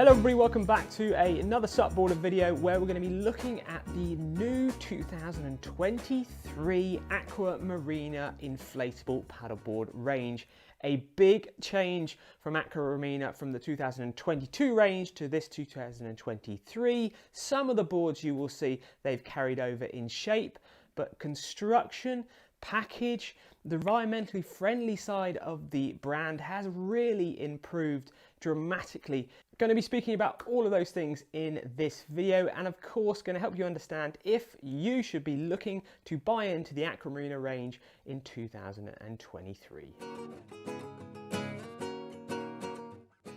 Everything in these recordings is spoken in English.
Hello everybody, welcome back to another Supboarder video where we're going to be looking at the new 2023 AQUAMARINA inflatable paddleboard range. A big change from AQUAMARINA from the 2022 range to this 2023. Some of the boards you will see they've carried over in shape, but construction, package, the environmentally friendly side of the brand has really improved dramatically. Going to be speaking about all of those things in this video, and of course going to help you understand if you should be looking to buy into the AQUAMARINA range in 2023.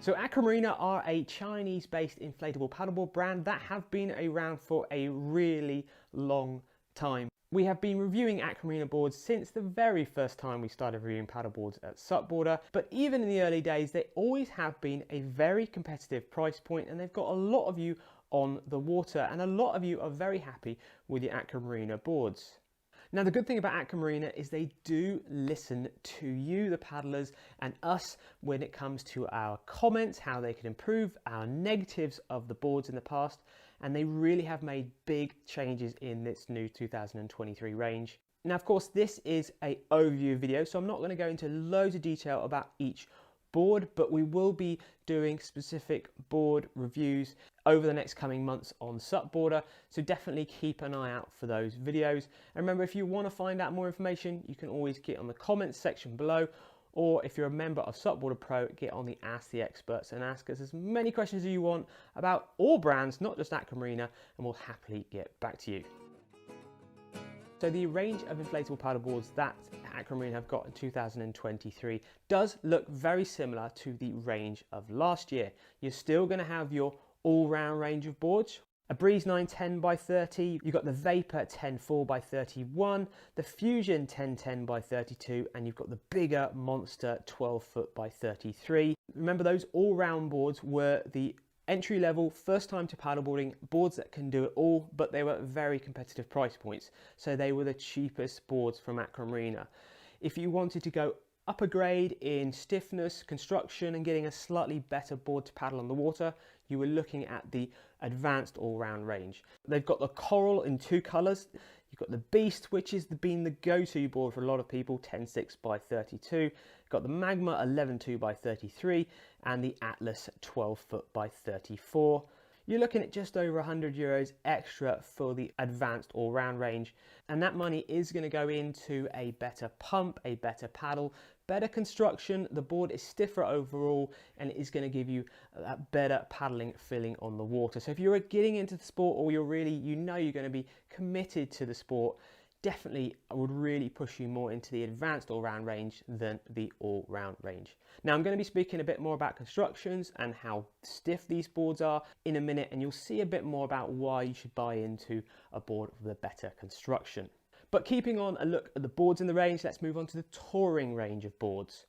So AQUAMARINA are a Chinese-based inflatable paddleboard brand that have been around for a really long time. We have been reviewing AQUAMARINA boards since the very first time we started reviewing paddleboards at Supboarder, but even in the early days they always have been a very competitive price point, and they've got a lot of you on the water, and a lot of you are very happy with the AQUAMARINA boards. Now the good thing about AQUAMARINA is they do listen to you, the paddlers, and us when it comes to our comments, how they can improve, our negatives of the boards in the past, and they really have made big changes in this new 2023 range. Now of course this is an overview video, so I'm not going to go into loads of detail about each board, but we will be doing specific board reviews over the next coming months on Supboarder, so definitely keep an eye out for those videos. And remember, if you want to find out more information, you can always get on the comments section below, or if you're a member of Supboarder Pro, get on the Ask the Experts and ask us as many questions as you want about all brands, not just AQUAMARINA, and we'll happily get back to you. So the range of inflatable paddleboards that AQUAMARINA have got in 2023 does look very similar to the range of last year. You're still going to have your all-round range of boards. A Breeze 910 by 30, you've got the Vapor 104 by 31, the Fusion 1010 by 32, and you've got the bigger Monster 12 foot by 33. Remember, those all-round boards were the entry-level, first time to paddleboarding boards that can do it all, but they were very competitive price points, so they were the cheapest boards from AQUAMARINA. If you wanted to go up a grade in stiffness, construction, and getting a slightly better board to paddle on the water, you were looking at the advanced all-round range. They've got the Coral in two colours. You've got the Beast, which has been the go-to board for a lot of people, 10.6 by 32. You've got the Magma 11.2 by 33 and the Atlas 12 foot by 34. You're looking at just over €100 extra for the advanced all-round range, and that money is going to go into a better pump, a better paddle, better construction. The board is stiffer overall, and it is going to give you a better paddling feeling on the water. So if you're getting into the sport, or you're really, you're going to be committed to the sport, definitely I would really push you more into the advanced all-round range than the all-round range. Now I'm going to be speaking a bit more about constructions and how stiff these boards are in a minute, and you'll see a bit more about why you should buy into a board with a better construction. But keeping on a look at the boards in the range, let's move on to the touring range of boards.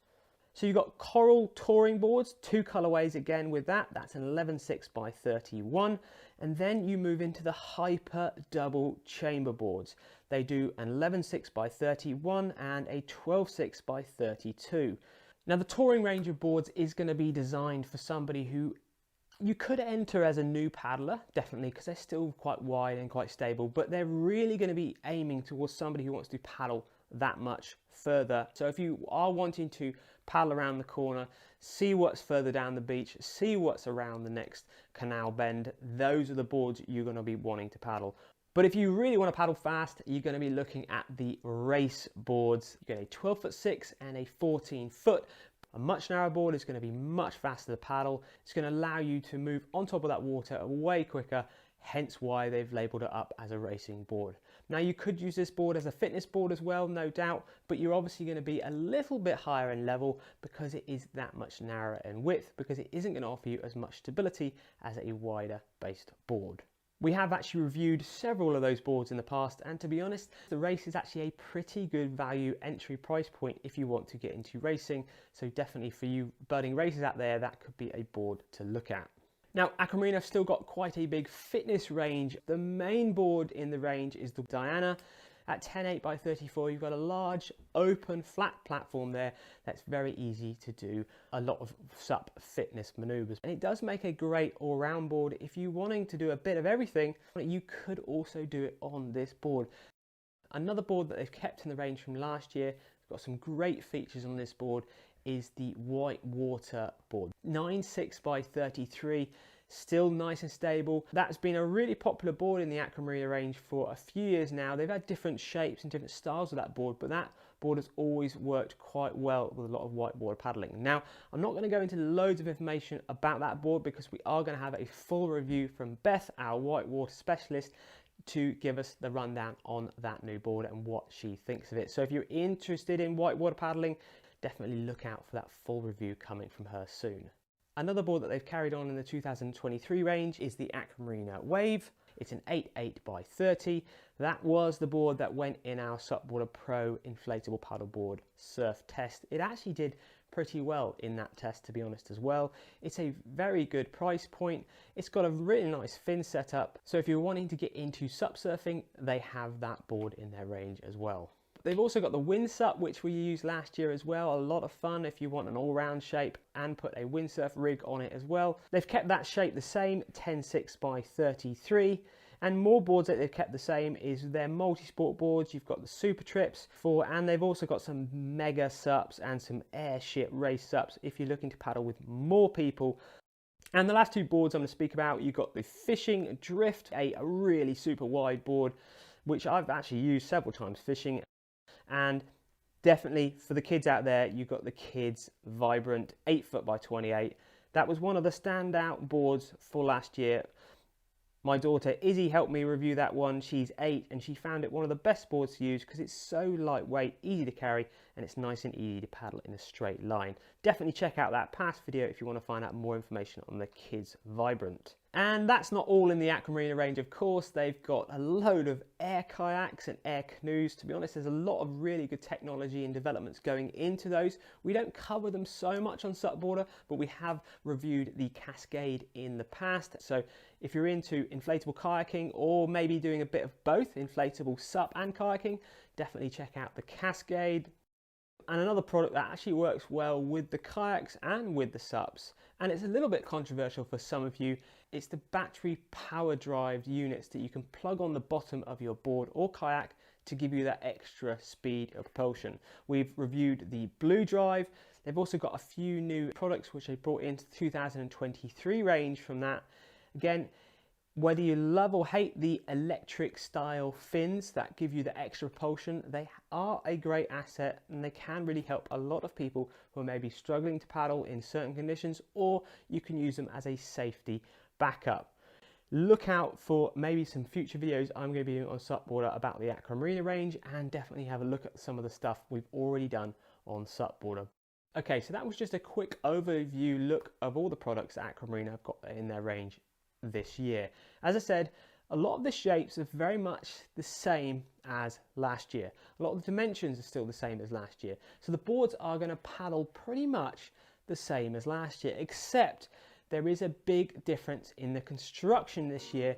So you've got Coral touring boards, two colorways again with that. That's an 11.6 by 31. And then you move into the Hyper double chamber boards. They do an 11.6 by 31 and a 12.6 by 32. Now the touring range of boards is going to be designed for somebody who you could enter as a new paddler, definitely, because they're still quite wide and quite stable, but they're really going to be aiming towards somebody who wants to paddle that much further. So if you are wanting to paddle around the corner, see what's further down the beach, see what's around the next canal bend, those are the boards you're going to be wanting to paddle. But if you really want to paddle fast, you're going to be looking at the race boards. You get a 12.6 and a 14 foot. A much narrower board is going to be much faster to paddle. It's going to allow you to move on top of that water way quicker, hence why they've labelled it up as a racing board. Now you could use this board as a fitness board as well, no doubt, but you're obviously going to be a little bit higher in level because it is that much narrower in width, because it isn't going to offer you as much stability as a wider based board. We have actually reviewed several of those boards in the past, and to be honest, the Race is actually a pretty good value entry price point if you want to get into racing. So definitely for you budding racers out there, that could be a board to look at. Now AQUAMARINA have still got quite a big fitness range. The main board in the range is the Diana, At 10.8 by 34, you've got a large, open, flat platform there that's very easy to do a lot of SUP fitness maneuvers. And it does make a great all-round board. If you're wanting to do a bit of everything, you could also do it on this board. Another board that they've kept in the range from last year, got some great features on this board, is the white water board. 9.6 by 33, still nice and stable. That's been a really popular board in the AQUAMARINA range for a few years now. They've had different shapes and different styles of that board, but that board has always worked quite well with a lot of whitewater paddling. Now, I'm not going to go into loads of information about that board because we are going to have a full review from Beth, our whitewater specialist, to give us the rundown on that new board and what she thinks of it. So if you're interested in whitewater paddling, definitely look out for that full review coming from her soon. Another board that they've carried on in the 2023 range is the AQUAMARINA Wave. It's an 8.8 by 30. That was the board that went in our SUPwater Pro inflatable paddleboard surf test. It actually did pretty well in that test, to be honest, as well. It's a very good price point. It's got a really nice fin setup. So if you're wanting to get into SUP surfing, they have that board in their range as well. They've also got the windsup, which we used last year as well. A lot of fun if you want an all-round shape and put a windsurf rig on it as well. They've kept that shape the same, 10.6 by 33. And more boards that they've kept the same is their multi-sport boards. You've got the Super Trips and they've also got some mega SUPs and some airship race SUPs if you're looking to paddle with more people. And the last two boards I'm going to speak about, you've got the Fishing Drift, a really super wide board, which I've actually used several times fishing. And definitely for the kids out there, you've got the Kids Vibrant 8 foot by 28. That was one of the standout boards for last year. My daughter Izzy helped me review that one. She's 8 and she found it one of the best boards to use because it's so lightweight, easy to carry, and it's nice and easy to paddle in a straight line. Definitely check out that past video if you want to find out more information on the Kids Vibrant. And that's not all in the AQUAMARINA range, of course. They've got a load of air kayaks and air canoes. To be honest, there's a lot of really good technology and developments going into those. We don't cover them so much on SUPwater, but we have reviewed the Cascade in the past. So if you're into inflatable kayaking or maybe doing a bit of both, inflatable SUP and kayaking, definitely check out the Cascade. And another product that actually works well with the kayaks and with the SUPs, and it's a little bit controversial for some of you, it's the battery power drive units that you can plug on the bottom of your board or kayak to give you that extra speed of propulsion. We've reviewed the Blue Drive. They've also got a few new products which they brought into the 2023 range from that. Again, whether you love or hate the electric style fins that give you the extra propulsion, they are a great asset and they can really help a lot of people who are maybe struggling to paddle in certain conditions, or you can use them as a safety backup. Look out for maybe some future videos I'm going to be doing on SUPwater about the AQUAMARINA range, and definitely have a look at some of the stuff we've already done on SUPwater. Okay, so that was just a quick overview look of all the products that AQUAMARINA have got in their range this year. As I said, a lot of the shapes are very much the same as last year. A lot of the dimensions are still the same as last year. So the boards are going to paddle pretty much the same as last year, except there is a big difference in the construction this year.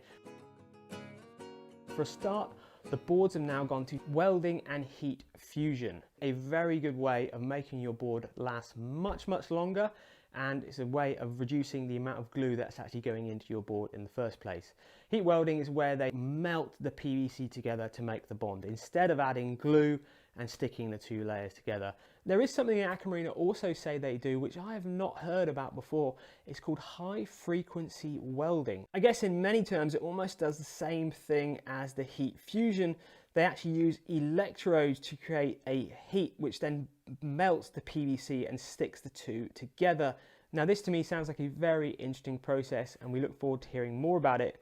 For a start, the boards have now gone to welding and heat fusion, a very good way of making your board last much longer, and it's a way of reducing the amount of glue that's actually going into your board in the first place. Heat welding is where they melt the PVC together to make the bond, instead of adding glue and sticking the two layers together. There is something AQUAMARINA also say they do, which I have not heard about before. It's called high frequency welding. I guess in many terms it almost does the same thing as the heat fusion. They actually use electrodes to create a heat which then melts the PVC and sticks the two together. Now this to me sounds like a very interesting process, and we look forward to hearing more about it.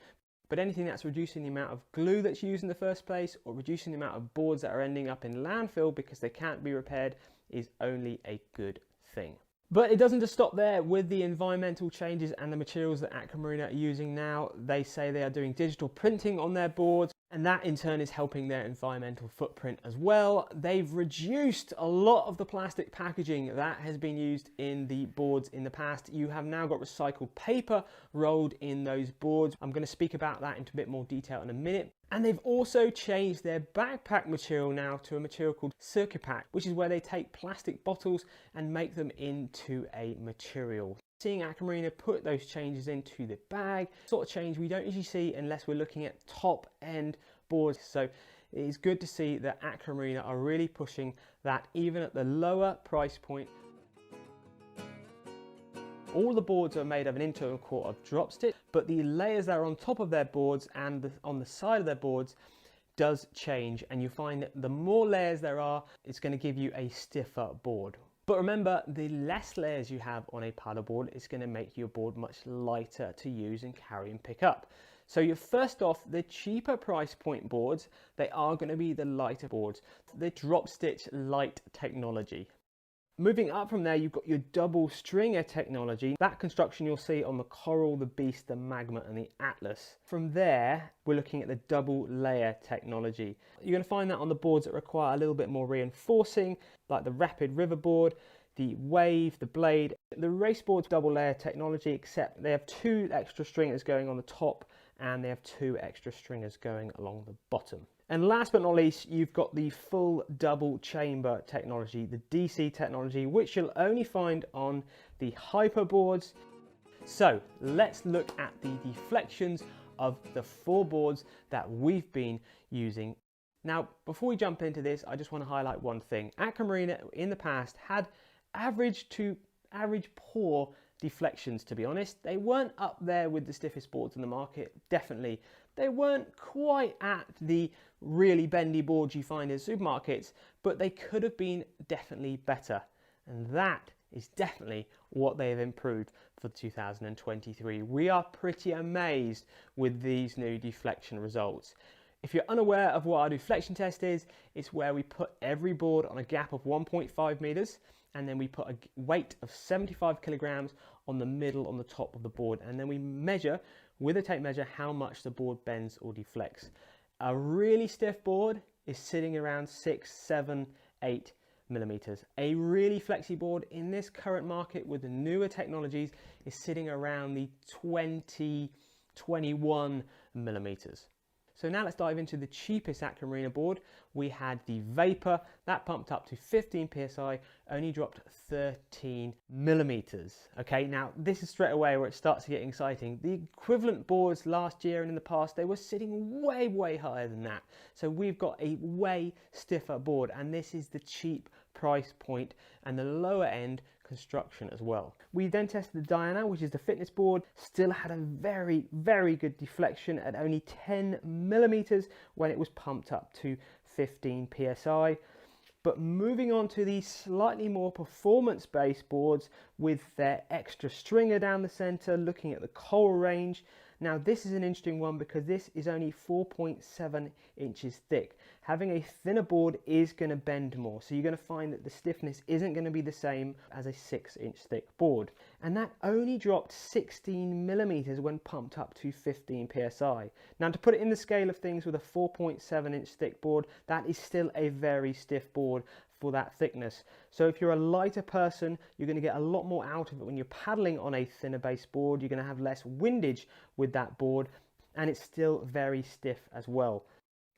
But anything that's reducing the amount of glue that's used in the first place, or reducing the amount of boards that are ending up in landfill because they can't be repaired, is only a good thing. But it doesn't just stop there with the environmental changes and the materials that AQUAMARINA are using now. They say they are doing digital printing on their boards, and that in turn is helping their environmental footprint as well. They've reduced a lot of the plastic packaging that has been used in the boards in the past. You have now got recycled paper rolled in those boards. I'm going to speak about that into a bit more detail in a minute. And they've also changed their backpack material now to a material called Circupack, which is where they take plastic bottles and make them into a material. Seeing AQUAMARINA put those changes into the bag, sort of change we don't usually see unless we're looking at top end boards. So it is good to see that AQUAMARINA are really pushing that even at the lower price point. All the boards are made of an internal core of drop stitch, but the layers that are on top of their boards and on the side of their boards does change, and you find that the more layers there are, it's going to give you a stiffer board. But remember, the less layers you have on a paddleboard is going to make your board much lighter to use and carry and pick up. So you're first off, the cheaper price point boards, they are going to be the lighter boards, the drop stitch light technology. Moving up from there, you've got your double stringer technology. That construction you'll see on the Coral, the Beast, the Magma and the Atlas. From there, we're looking at the double layer technology. You're going to find that on the boards that require a little bit more reinforcing, like the Rapid River board, the Wave, the Blade. The race board's double layer technology, except they have 2 extra stringers going on the top and they have 2 extra stringers going along the bottom. And last but not least, you've got the full double chamber technology, the DC technology, which you'll only find on the hyper boards. So let's look at the deflections of the 4 boards that we've been using. Now, before we jump into this, I just want to highlight one thing. AQUAMARINA in the past had average to average poor deflections, to be honest. They weren't up there with the stiffest boards in the market, definitely. They weren't quite at the really bendy boards you find in supermarkets, but they could have been definitely better. And that is definitely what they have improved for 2023. We are pretty amazed with these new deflection results. If you're unaware of what our deflection test is, it's where we put every board on a gap of 1.5 meters, and then we put a weight of 75 kilograms on the middle, on the top of the board, and then we measure with a tape measure how much the board bends or deflects. A really stiff board is sitting around 6, 7, 8 millimeters. A really flexy board in this current market with the newer technologies is sitting around the 20, 21 millimeters. So now let's dive into the cheapest AQUAMARINA board. We had the Vapor, that pumped up to 15 PSI, only dropped 13 millimeters. Okay, now this is straight away where it starts to get exciting. The equivalent boards last year and in the past, they were sitting way, way higher than that. So we've got a way stiffer board, and this is the cheap price point and the lower end construction as well. We then tested the Diana, which is the fitness board, still had a very, very good deflection at only 10 millimeters when it was pumped up to 15 PSI. But moving on to these slightly more performance-based boards with their extra stringer down the center, looking at the Coral range. Now this is an interesting one because this is only 4.7 inches thick. Having a thinner board is going to bend more, so you're going to find that the stiffness isn't going to be the same as a 6-inch thick board. And that only dropped 16 millimeters when pumped up to 15 PSI. Now to put it in the scale of things, with a 4.7 inch thick board, that is still a very stiff board for that thickness. So if you're a lighter person, you're going to get a lot more out of it when you're paddling on a thinner base board. You're going to have less windage with that board, and it's still very stiff as well.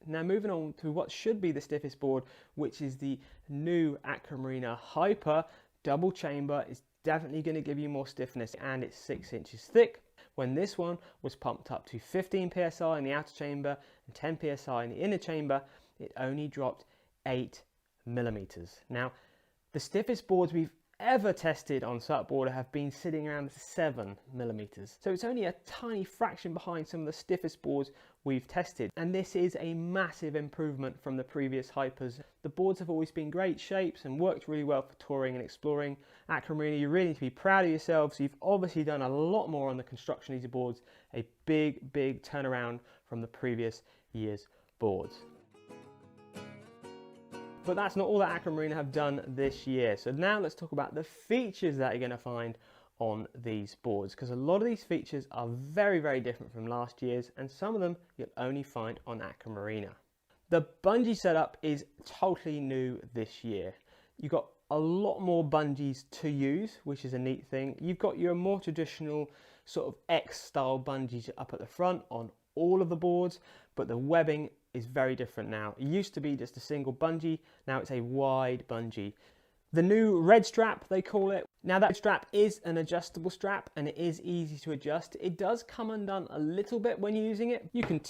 Now moving on to what should be the stiffest board, which is the new AQUAMARINA Hyper double chamber. Is definitely going to give you more stiffness, and it's 6 inches thick. When this one was pumped up to 15 PSI in the outer chamber and 10 PSI in the inner chamber, it only dropped 8 millimeters. Now, the stiffest boards we've ever tested on Supboarder have been sitting around 7 millimeters. So it's only a tiny fraction behind some of the stiffest boards we've tested. And this is a massive improvement from the previous Hypers. The boards have always been great shapes and worked really well for touring and exploring. AQUAMARINA, you really need to be proud of yourselves. You've obviously done a lot more on the construction of these boards. A big, big turnaround from the previous year's boards. But that's not all that AQUAMARINA have done this year. So now let's talk about the features that you're going to find on these boards, because a lot of these features are very, very different from last year's, and some of them you'll only find on AQUAMARINA. The bungee setup is totally new this year. You've got a lot more bungees to use, which is a neat thing. You've got your more traditional sort of X style bungees up at the front on all of the boards, but the webbing is very different now. It used to be just a single bungee, now it's a wide bungee. The new red strap, they call it. Now that strap is an adjustable strap and it is easy to adjust. It does come undone a little bit when you're using it. You can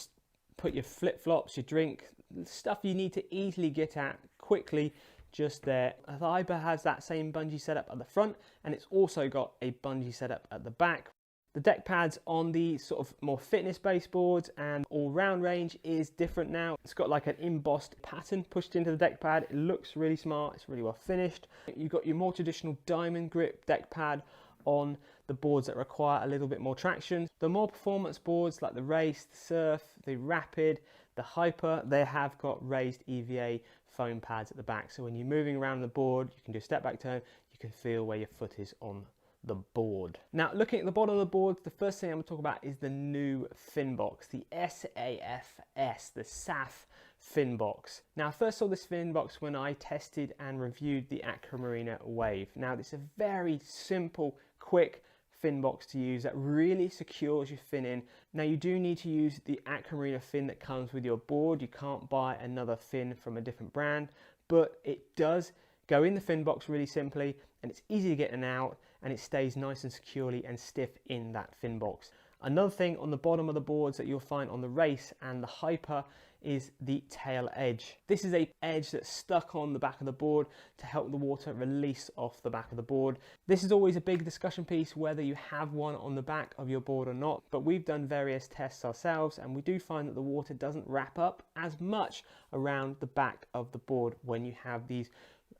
put your flip-flops, your drink, stuff you need to easily get at quickly just there. The Hyper has that same bungee setup at the front, and it's also got a bungee setup at the back. The deck pads on the sort of more fitness-based boards and all-round range is different now. It's got like an embossed pattern pushed into the deck pad. It looks really smart, it's really well finished. You've got your more traditional diamond grip deck pad on the boards that require a little bit more traction. The more performance boards like the Race, the Surf, the Rapid, the Hyper, they have got raised EVA foam pads at the back. So when you're moving around the board, you can do a step back turn, you can feel where your foot is on the board. Now looking at the bottom of the board, the first thing I'm going to talk about is the new fin box, the SAFS, the SAF fin box. Now I first saw this fin box when I tested and reviewed the AQUAMARINA Wave. Now this is a very simple, quick fin box to use that really secures your fin in. Now you do need to use the AQUAMARINA fin that comes with your board. You can't buy another fin from a different brand, but it does go in the fin box really simply, and it's easy to get in and out, and it stays nice and securely and stiff in that fin box. Another thing on the bottom of the boards that you'll find on the Race and the Hyper is the tail edge. This is a edge that's stuck on the back of the board to help the water release off the back of the board. This is always a big discussion piece whether you have one on the back of your board or not, but we've done various tests ourselves and we do find that the water doesn't wrap up as much around the back of the board when you have these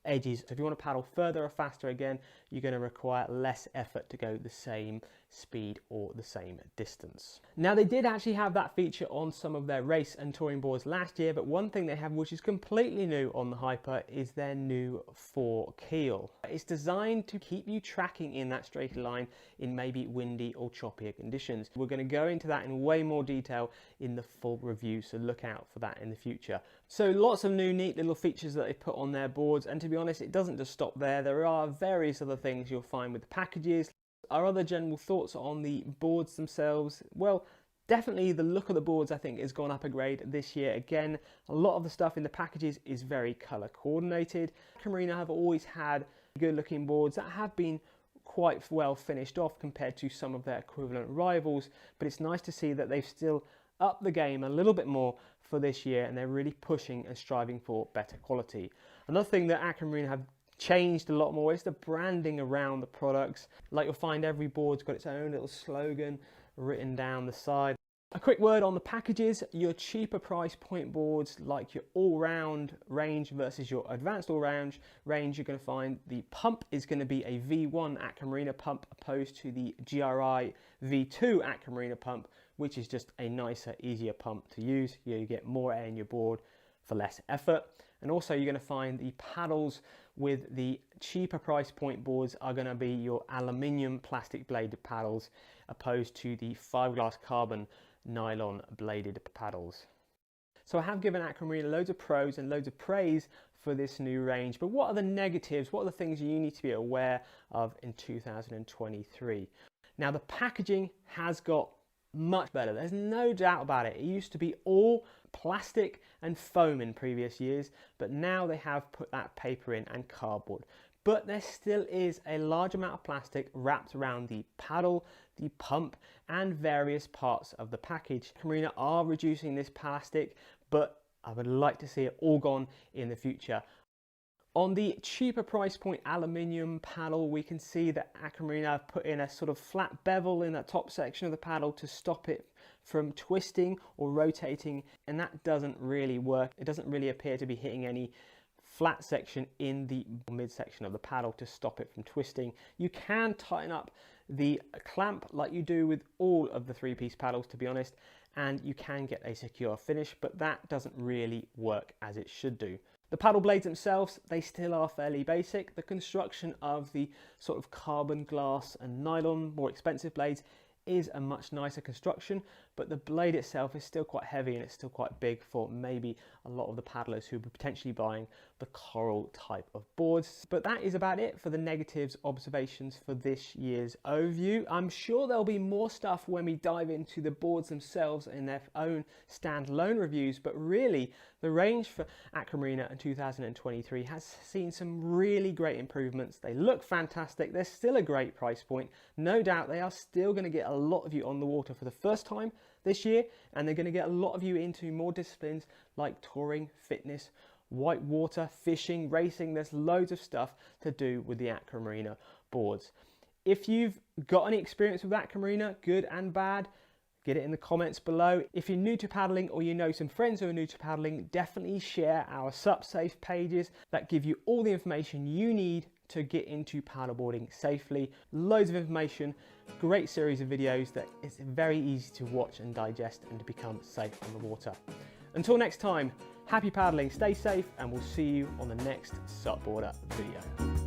edges. So if you want to paddle further or faster again, you're going to require less effort to go the same speed or the same distance. Now they did actually have that feature on some of their race and touring boards last year, but one thing they have which is completely new on the Hyper is their new 4 keel. It's designed to keep you tracking in that straight line in maybe windy or choppier conditions. We're going to go into that in way more detail in the full review, so look out for that in the future. So lots of new neat little features that they put on their boards, and to be honest, it doesn't just stop there. There are various other things you'll find with the packages. Our other general thoughts on the boards themselves, well, definitely the look of the boards I think has gone up a grade this year. Again, a lot of the stuff in the packages is very color coordinated. AQUAMARINA have always had good looking boards that have been quite well finished off compared to some of their equivalent rivals, but it's nice to see that they've still upped the game a little bit more for this year, and they're really pushing and striving for better quality. Another thing that AQUAMARINA have changed a lot more is the branding around the products. Like you'll find every board's got its own little slogan written down the side. A quick word on the packages. Your cheaper price point boards like your all-round range versus your advanced all-round range, you're going to find the pump is going to be a V1 AQUAMARINA pump opposed to the GRI V2 AQUAMARINA pump, which is just a nicer, easier pump to use. You get more air in your board for less effort. And also you're going to find the paddles with the cheaper price point boards are going to be your aluminium plastic bladed paddles opposed to the fiberglass carbon nylon bladed paddles. So I have given AQUAMARINA loads of pros and loads of praise for this new range, but what are the negatives? What are the things you need to be aware of in 2023? Now the packaging has got much better, there's no doubt about it. It used to be all plastic and foam in previous years, but now they have put that paper in and cardboard. But there still is a large amount of plastic wrapped around the paddle, the pump, and various parts of the package. AQUAMARINA are reducing this plastic, but I would like to see it all gone in the future. On the cheaper price point aluminium paddle, we can see that AQUAMARINA have put in a sort of flat bevel in that top section of the paddle to stop it from twisting or rotating, and that doesn't really work. It doesn't really appear to be hitting any flat section in the midsection of the paddle to stop it from twisting. You can tighten up the clamp like you do with all of the 3-piece paddles, to be honest, and you can get a secure finish, but that doesn't really work as it should do. The paddle blades themselves, they still are fairly basic. The construction of the sort of carbon, glass and nylon, more expensive blades is a much nicer construction, but the blade itself is still quite heavy and it's still quite big for maybe a lot of the paddlers who were potentially buying the coral type of boards. But that is about it for the negatives observations for this year's overview. I'm sure there'll be more stuff when we dive into the boards themselves in their own standalone reviews, but really the range for AQUAMARINA in 2023 has seen some really great improvements. They look fantastic. They're still a great price point. No doubt they are still going to get a lot of you on the water for the first time this year, and they're going to get a lot of you into more disciplines like touring, fitness, whitewater, fishing, racing. There's loads of stuff to do with the AQUAMARINA boards. If you've got any experience with AQUAMARINA, good and bad, get it in the comments below. If you're new to paddling or you know some friends who are new to paddling, definitely share our SupSafe pages that give you all the information you need to get into paddleboarding safely. Loads of information, great series of videos that is very easy to watch and digest and to become safe on the water. Until next time, happy paddling, stay safe, and we'll see you on the next SupBoarder video.